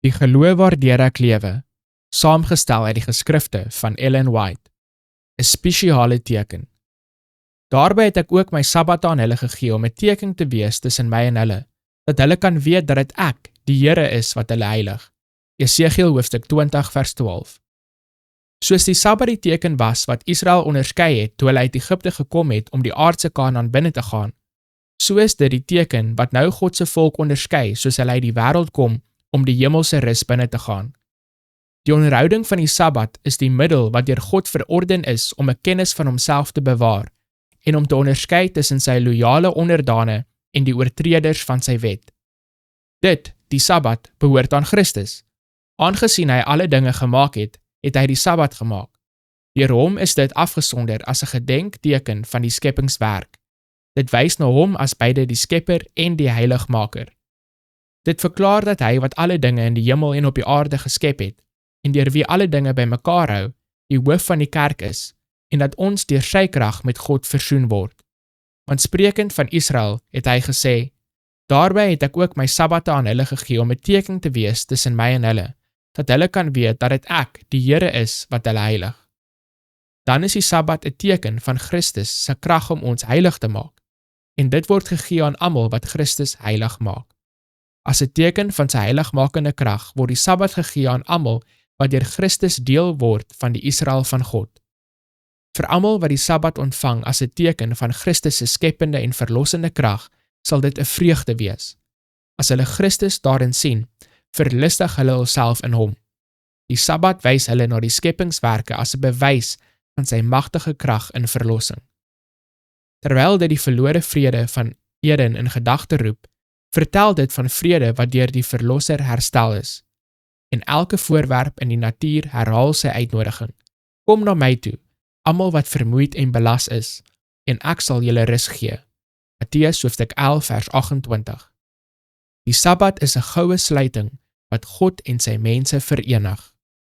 Die geloof waardeur ek lewe, saamgestel uit die geskrifte van Ellen White, 'n spesiale teken. Daarby het ek ook my Sabbat aan hulle gegee om 'n teken te wees tussen my en hulle, dat hulle kan weet dat dit ek, die Here is wat hulle heilig. Jesegiel hoofstuk 20 vers 12. Soos die Sabbat die teken was wat Israel onderskei het toe hulle uit Egipte gekom het om die aardse Kanaan binne te gaan, so is dit die teken wat nou God se volk onderskei soos hulle uit die wêreld kom om die hemelse rus binne te gaan. Die onderhouding van die Sabbat is die middel wat deur God verorden is om 'n kennis van homself te bewaar en om te onderskei tussen sy loyale onderdane en die oortreders van sy wet. Dit, die Sabbat, behoort aan Christus. Aangesien hy alle dinge gemaak het, het hy die Sabbat gemaak. Deur hom is dit afgesonder as 'n gedenkteken van die skepingswerk. Dit wys na hom as beide die skepper en die heiligmaker. Dit verklaar dat hy wat alle dinge in die hemel en op die aarde geskep het, en deur wie alle dinge bymekaar hou, die hoof van die kerk is, en dat ons deur sy krag met God versoen word. Want sprekend van Israel het hy gesê, daarby het ek ook my Sabbatte aan hulle gegee om 'n teken te wees tussen my en hulle, dat hulle kan weet dat dit ek, die Here is, wat hulle heilig. Dan is die Sabbat 'n teken van Christus se krag om ons heilig te maak, en dit word gegee aan almal wat Christus heilig maak. As 'n teken van sy heiligmakende krag word die Sabbat gegee aan almal wat deur Christus deel word van die Israel van God. Vir almal wat die Sabbat ontvang as 'n teken van Christus se skepende en verlossende krag, sal dit 'n vreugde wees. As hulle Christus daarin sien, verlustig hulle hulself in hom. Die Sabbat wys hulle na die skepingswerke as 'n bewys van sy magtige krag in verlossing. Terwyl dit die verlore vrede van Eden in gedagte roep, vertel dit van vrede wat deur die Verlosser herstel is. En elke voorwerp in die natuur herhaal sy uitnodiging. Kom na my toe, almal wat vermoeid en belas is, en ek sal julle rus gee. Matteus hoofstuk 11 vers 28. Die Sabbat is 'n goue sluiting wat God en sy mense verenig.